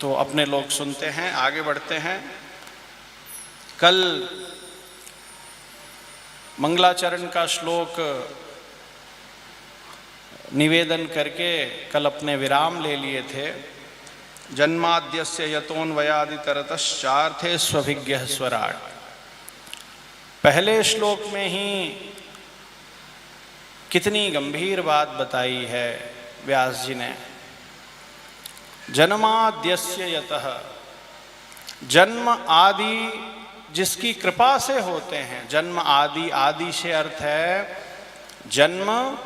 तो अपने लोग सुनते हैं, आगे बढ़ते हैं। कल मंगलाचरण का श्लोक निवेदन करके कल अपने विराम ले लिए थे। जन्माद्यस्य यतोन्वयादितरतश्चार्थे स्वभिज्ञः स्वराट्। पहले श्लोक में ही कितनी गंभीर बात बताई है व्यास जी ने। जन्माद्यस्य यतः, जन्म आदि जिसकी कृपा से होते हैं। जन्म आदि, आदि से अर्थ है जन्म,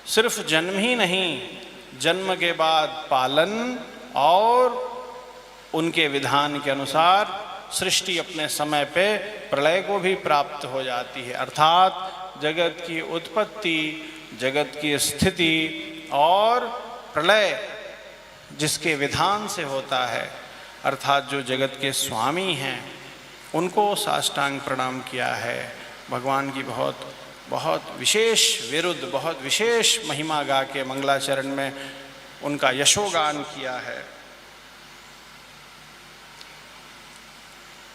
सिर्फ जन्म ही नहीं, जन्म के बाद पालन और उनके विधान के अनुसार सृष्टि अपने समय पे प्रलय को भी प्राप्त हो जाती है। अर्थात जगत की उत्पत्ति, जगत की स्थिति और प्रलय जिसके विधान से होता है, अर्थात जो जगत के स्वामी हैं उनको साष्टांग प्रणाम किया है। भगवान की बहुत बहुत विशेष विरुद्ध, बहुत विशेष महिमा गा के मंगलाचरण में उनका यशोगान किया है।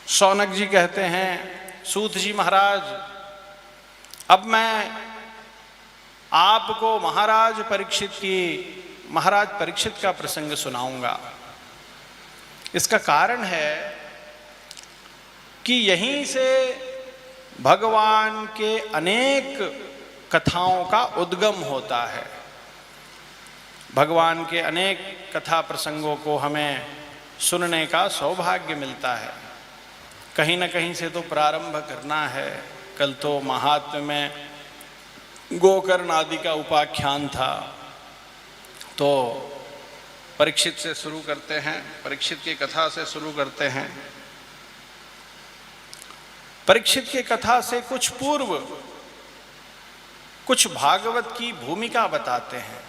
शौनक जी कहते हैं, सूत जी महाराज, अब मैं आपको महाराज परीक्षित का प्रसंग सुनाऊंगा। इसका कारण है कि यहीं से भगवान के अनेक कथाओं का उद्गम होता है। भगवान के अनेक कथा प्रसंगों को हमें सुनने का सौभाग्य मिलता है। कहीं न कहीं से तो प्रारंभ करना है। कल तो महात्म्य में गोकर्ण आदि का उपाख्यान था, तो परीक्षित से शुरू करते हैं, परीक्षित की कथा से शुरू करते हैं। परीक्षित की कथा से कुछ पूर्व कुछ भागवत की भूमिका बताते हैं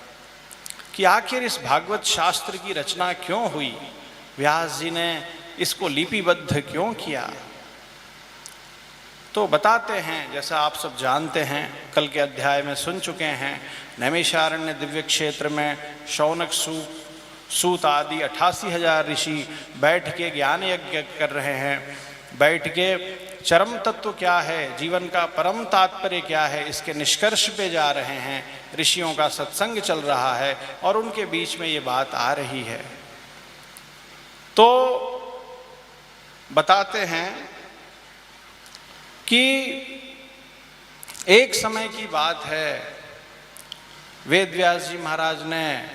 कि आखिर इस भागवत शास्त्र की रचना क्यों हुई, व्यास जी ने इसको लिपिबद्ध क्यों किया। तो बताते हैं, जैसा आप सब जानते हैं, कल के अध्याय में सुन चुके हैं, नैमिषारण्य दिव्य क्षेत्र में शौनक सूत आदि 88,000 ऋषि बैठ के ज्ञान यज्ञ कर रहे हैं। बैठ के चरम तत्व क्या है, जीवन का परम तात्पर्य क्या है, इसके निष्कर्ष पे जा रहे हैं। ऋषियों का सत्संग चल रहा है और उनके बीच में ये बात आ रही है। तो बताते हैं कि एक समय की बात है, वेद व्यास जी महाराज ने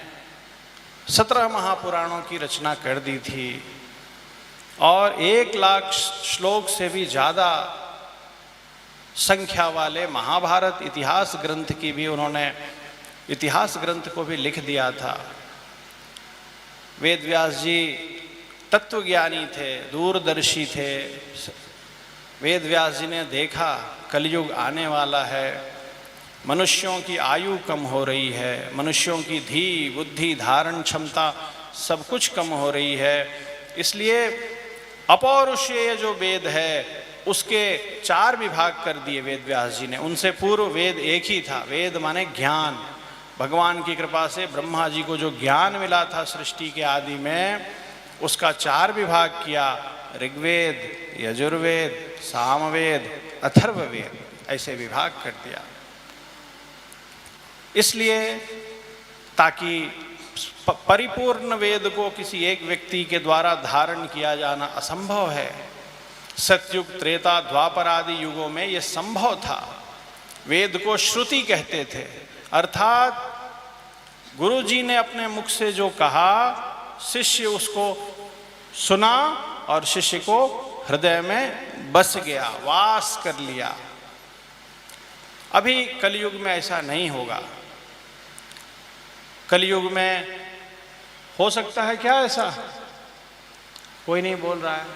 17 महापुराणों की रचना कर दी थी और 1 लाख श्लोक से भी ज़्यादा संख्या वाले महाभारत इतिहास ग्रंथ की भी उन्होंने, इतिहास ग्रंथ को भी लिख दिया था। वेद व्यास जी तत्वज्ञानी थे, दूरदर्शी थे। वेद व्यास जी ने देखा कलयुग आने वाला है, मनुष्यों की आयु कम हो रही है, मनुष्यों की धी बुद्धि धारण क्षमता सब कुछ कम हो रही है। इसलिए अपौरुषेय जो वेद है उसके 4 विभाग कर दिए वेद व्यास जी ने। उनसे पूर्व वेद एक ही था। वेद माने ज्ञान। भगवान की कृपा से ब्रह्मा जी को जो ज्ञान मिला था सृष्टि के आदि में, उसका 4 विभाग किया। ऋग्वेद, यजुर्वेद, सामवेद, अथर्ववेद, ऐसे विभाग कर दिया। इसलिए ताकि परिपूर्ण वेद को किसी एक व्यक्ति के द्वारा धारण किया जाना असंभव है। सतयुग, त्रेता, द्वापर आदि युगों में यह संभव था। वेद को श्रुति कहते थे, अर्थात गुरु जी ने अपने मुख से जो कहा, शिष्य उसको सुना और शिष्य को हृदय में बस गया, वास कर लिया। अभी कलयुग में ऐसा नहीं होगा। कलयुग में हो सकता है क्या ऐसा? कोई नहीं बोल रहा है।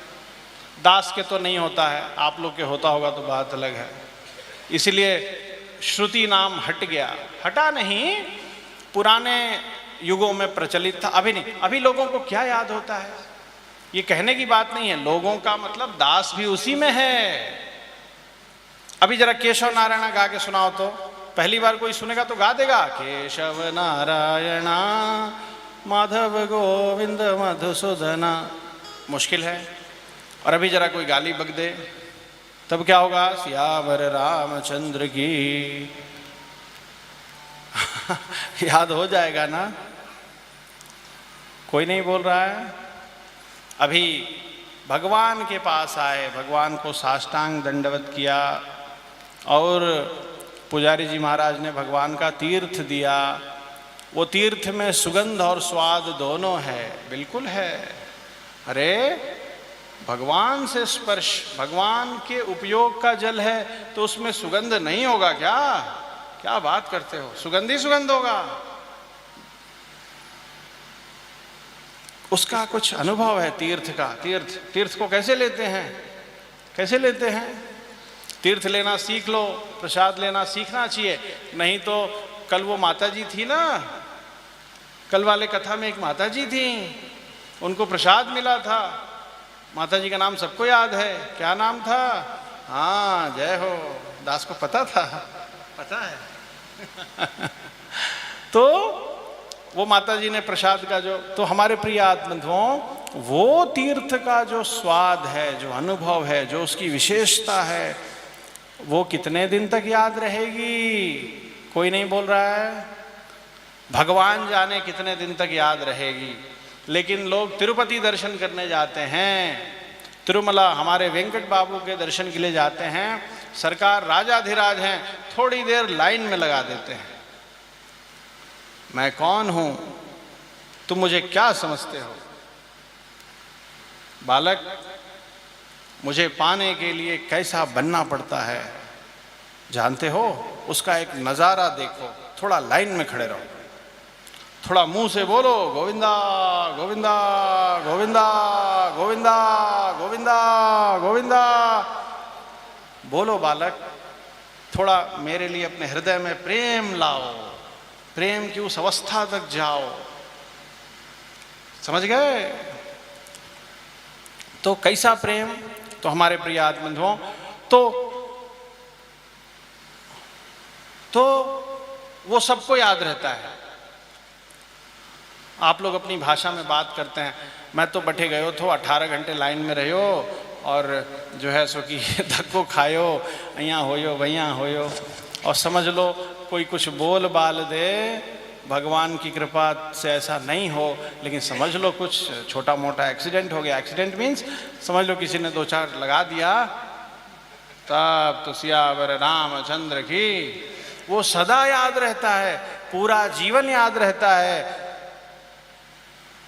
दास के तो नहीं होता है, आप लोग के होता होगा तो बात अलग है। इसलिए श्रुति नाम हट गया। हटा नहीं, पुराने युगों में प्रचलित था, अभी नहीं। अभी लोगों को क्या याद होता है, ये कहने की बात नहीं है। लोगों का मतलब दास भी उसी में है। अभी जरा केशव नारायण गा के सुनाओ तो, पहली बार कोई सुनेगा तो गा देगा, केशव नारायणा माधव गोविंद मधुसूदना, मुश्किल है। और अभी जरा कोई गाली बक दे तब क्या होगा, सियावर रामचंद्र की याद हो जाएगा ना। कोई नहीं बोल रहा है। अभी भगवान के पास आए, भगवान को साष्टांग दंडवत किया और पुजारी जी महाराज ने भगवान का तीर्थ दिया। वो तीर्थ में सुगंध और स्वाद दोनों है, बिल्कुल है। अरे भगवान से स्पर्श, भगवान के उपयोग का जल है तो उसमें सुगंध नहीं होगा क्या? क्या बात करते हो, सुगंध ही सुगंध होगा। उसका कुछ अनुभव है तीर्थ का। तीर्थ को कैसे लेते हैं, कैसे लेते हैं? तीर्थ लेना सीख लो, प्रसाद लेना सीखना चाहिए। नहीं तो कल वो माता जी थी ना, कल वाले कथा में एक माता जी थी, उनको प्रसाद मिला था। माता जी का नाम सबको याद है, क्या नाम था? हाँ जय हो, दास को पता था, पता है। तो वो माता जी ने प्रसाद का जो, तो हमारे प्रिय आत्मबंधुओं, वो तीर्थ का जो स्वाद है, जो अनुभव है, जो उसकी विशेषता है, वो कितने दिन तक याद रहेगी? कोई नहीं बोल रहा है। भगवान जाने कितने दिन तक याद रहेगी। लेकिन लोग तिरुपति दर्शन करने जाते हैं, तिरुमला हमारे वेंकट बाबू के दर्शन के लिए जाते हैं। सरकार राजाधिराज हैं, थोड़ी देर लाइन में लगा देते हैं। मैं कौन हूं, तुम मुझे क्या समझते हो? बालक, मुझे पाने के लिए कैसा बनना पड़ता है जानते हो? उसका एक नज़ारा देखो। थोड़ा लाइन में खड़े रहो, थोड़ा मुंह से बोलो गोविंदा गोविंदा गोविंदा गोविंदा गोविंदा गोविंदा बोलो बालक। थोड़ा मेरे लिए अपने हृदय में प्रेम लाओ, प्रेम की उस अवस्था तक जाओ। समझ गए? तो कैसा प्रेम? तो हमारे प्रिय आत्मबंधुओं, तो वो सबको याद रहता है। आप लोग अपनी भाषा में बात करते हैं, मैं तो बैठे गयो थो 18 घंटे लाइन में रहो और जो है सो कि धक्को खायो, यहाँ होयो वहाँ होयो, और समझ लो कोई कुछ बोल बाल दे, भगवान की कृपा से ऐसा नहीं हो, लेकिन समझ लो कुछ छोटा मोटा एक्सीडेंट हो गया। एक्सीडेंट मीन्स समझ लो किसी ने 2-4 लगा दिया, तब तो सियावर रामचंद्र की वो सदा याद रहता है, पूरा जीवन याद रहता है।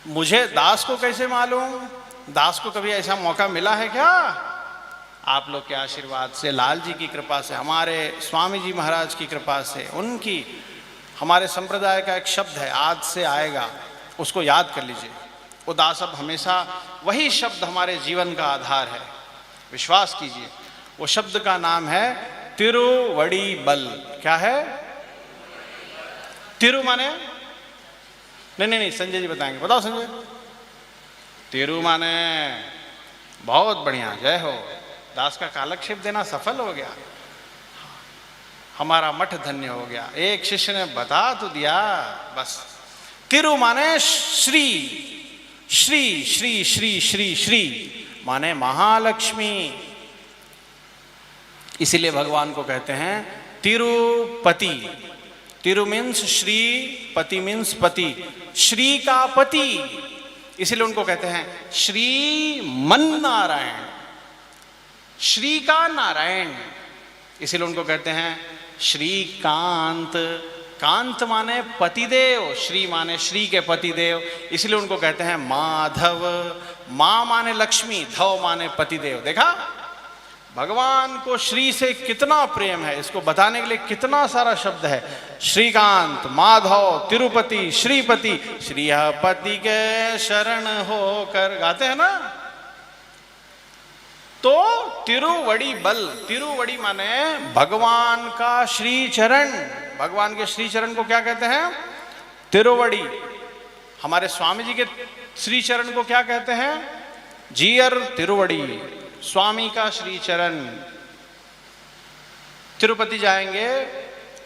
मुझे दास को कैसे मालूम? दास को कभी ऐसा मौका मिला है क्या? आप लोग के आशीर्वाद से, लाल जी की कृपा से, हमारे स्वामी जी महाराज की कृपा से, उनकी, हमारे संप्रदाय का एक शब्द है, आज से आएगा, उसको याद कर लीजिए। वो दास अब हमेशा वही शब्द हमारे जीवन का आधार है, विश्वास कीजिए। वो शब्द का नाम है तिरुवड़ीबल। क्या है? तिरु माने? नहीं, संजय जी बताएंगे। बताओ संजय। तिरु माने बहुत बढ़िया, जय हो। दास का कालक्षेप देना सफल हो गया, हमारा मठ धन्य हो गया। एक शिष्य ने बता तो दिया बस। तिरु माने श्री, श्री श्री श्री श्री श्री माने महालक्ष्मी। इसीलिए भगवान को कहते हैं तिरुपति। तिरु मीन्स श्री, पति मीन्स पति, श्री का पति। इसीलिए उनको कहते हैं श्री मन नारायण, श्री का नारायण। इसीलिए उनको कहते हैं श्रीकांत। कांत माने पतिदेव, श्री माने श्री के पतिदेव। इसलिए उनको कहते हैं माधव। मां माने लक्ष्मी, धव माने पतिदेव। देखा भगवान को श्री से कितना प्रेम है, इसको बताने के लिए कितना सारा शब्द है। श्रीकांत, माधव, तिरुपति, श्रीपति, श्रीपति के शरण होकर गाते हैं ना। तो तिरुवड़ी बल, तिरुवड़ी माने भगवान का श्री चरण। भगवान के श्री चरण को क्या कहते हैं? तिरुवड़ी। हमारे स्वामी जी के श्री चरण को क्या कहते हैं? जीयर तिरुवड़ी, स्वामी का श्री चरण। तिरुपति जाएंगे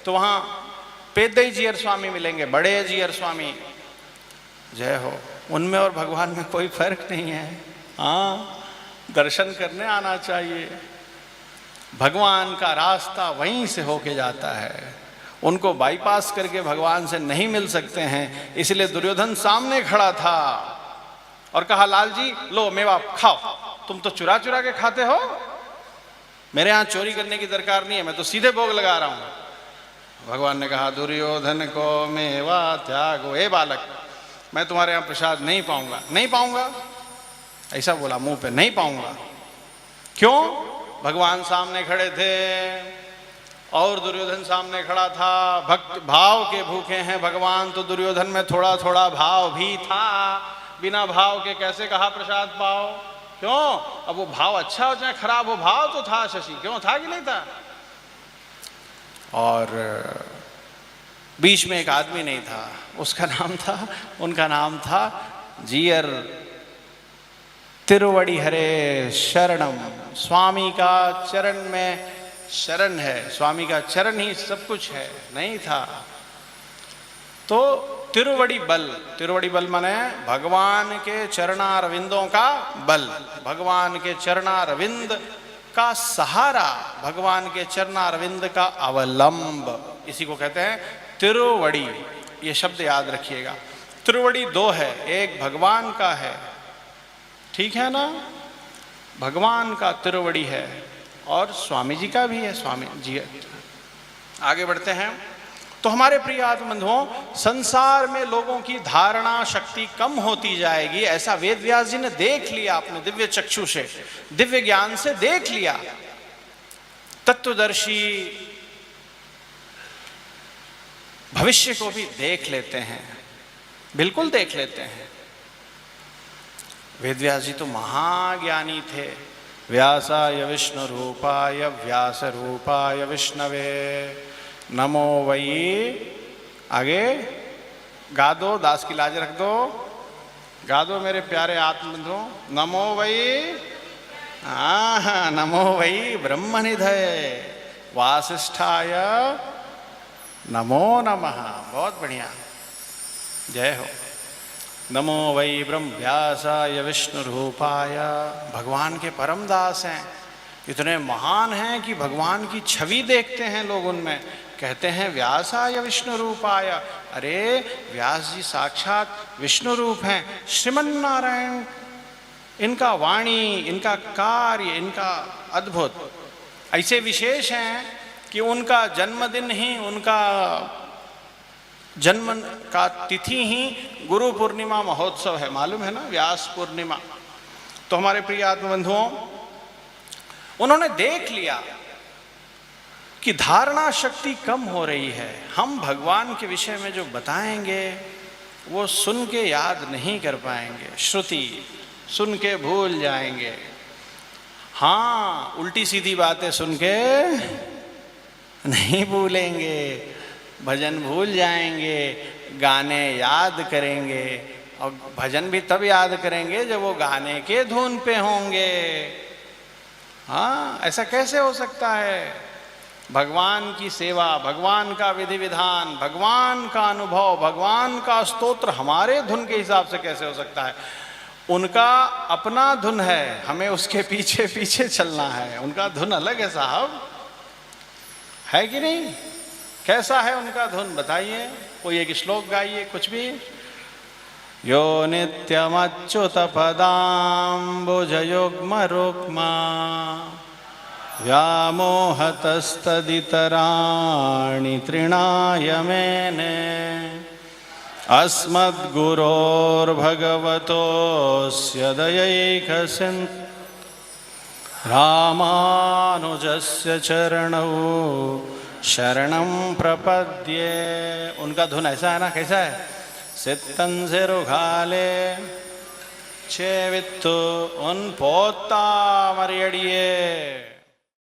तो वहां पेद्दई जीयर स्वामी मिलेंगे, बड़े जीयर स्वामी। जय हो। उनमें और भगवान में कोई फर्क नहीं है। हाँ, दर्शन करने आना चाहिए। भगवान का रास्ता वहीं से होके जाता है, उनको बाईपास करके भगवान से नहीं मिल सकते हैं। इसलिए दुर्योधन सामने खड़ा था और कहा, लाल जी लो मेवा खाओ, तुम तो चुरा चुरा के खाते हो, मेरे यहाँ चोरी करने की दरकार नहीं है, मैं तो सीधे भोग लगा रहा हूं। भगवान ने कहा, दुर्योधन को मेवा त्यागो, ए बालक, मैं तुम्हारे यहाँ प्रसाद नहीं पाऊंगा, नहीं पाऊंगा, ऐसा बोला मुंह पे, नहीं पाऊंगा। क्यों? भगवान सामने खड़े थे और दुर्योधन सामने खड़ा था। भक्त भाव के भूखे हैं भगवान, तो दुर्योधन में थोड़ा थोड़ा भाव भी था। बिना भाव के कैसे कहा प्रसाद पाओ? क्यों? अब वो भाव अच्छा हो चाहे खराब हो, भाव तो था शशि, क्यों था कि नहीं था? और बीच में एक आदमी नहीं था, उसका नाम था, उनका नाम था जीयर तिरुवड़ी हरे शरणम। स्वामी का चरण में शरण है, स्वामी का चरण ही सब कुछ है, नहीं था। तो तिरुवड़ी बल, तिरुवड़ी बल माने भगवान के चरणारविंदों का बल, भगवान के चरणारविंद का सहारा, भगवान के चरणारविंद का अवलंब, इसी को कहते हैं तिरुवड़ी। ये शब्द याद रखिएगा। तिरुवड़ी दो है, एक भगवान का है, ठीक है ना, भगवान का तिरुवड़ी है, और स्वामी जी का भी है, स्वामी जी। आगे बढ़ते हैं। तो हमारे प्रिय आत्मबंधुओं, संसार में लोगों की धारणा शक्ति कम होती जाएगी, ऐसा वेद व्यास जी ने देख लिया, अपने दिव्य चक्षु से, दिव्य ज्ञान से देख लिया। तत्वदर्शी भविष्य को भी देख लेते हैं, बिल्कुल देख लेते हैं। वेद व्यास जी तो महाज्ञानी थे। व्यासाय विष्णु रूपाय व्यास रूपाय विष्णवे नमो वही। आगे गा दो, दास की लाज रख दो, गा दो मेरे प्यारे आत्मबंधुओं। नमो वही, हाँ, नमो वही ब्रह्मनिधये वासिष्ठाय नमो नमः। बहुत बढ़िया, जय हो। नमो वै ब्रह्म व्यासाय विष्णु रूपाय। भगवान के परम दास हैं, इतने महान हैं कि भगवान की छवि देखते हैं लोग उनमें, कहते हैं व्यासाय विष्णु रूपाय। अरे व्यास जी साक्षात विष्णु रूप हैं, श्रीमन नारायण। इनका वाणी, इनका कार्य, इनका अद्भुत, ऐसे विशेष हैं कि उनका जन्मदिन ही, उनका जन्म का तिथि ही गुरु पूर्णिमा महोत्सव है, मालूम है ना, व्यास पूर्णिमा। तो हमारे प्रिय आत्मबंधुओं, उन्होंने देख लिया कि धारणा शक्ति कम हो रही है। हम भगवान के विषय में जो बताएंगे वो सुन के याद नहीं कर पाएंगे, श्रुति सुन के भूल जाएंगे। हाँ, उल्टी सीधी बातें सुन के नहीं भूलेंगे, भजन भूल जाएंगे, गाने याद करेंगे, और भजन भी तब याद करेंगे जब वो गाने के धुन पे होंगे। हाँ, ऐसा कैसे हो सकता है? भगवान की सेवा, भगवान का विधि विधान, भगवान का अनुभव, भगवान का स्तोत्र हमारे धुन के हिसाब से कैसे हो सकता है? उनका अपना धुन है, हमें उसके पीछे पीछे चलना है। उनका धुन अलग है साहब, है कि नहीं? कैसा है उनका धुन बताइए, कोई एक श्लोक गाइए, कुछ भी। यो नित्यमच्युत पदाम्बुजयुग्मरुक्मा व्यामोहतस्तदितराणि तृणाय मेने अस्मद्गुरोर्भगवतोऽस्य दयैकसिन्धोः रामानुजस्य चरणौ शरणं प्रपद्ये। उनका धुन ऐसा है ना, कैसा है? सित्तन से रुघाले छेवित्तु उन पोता मरियड़िए।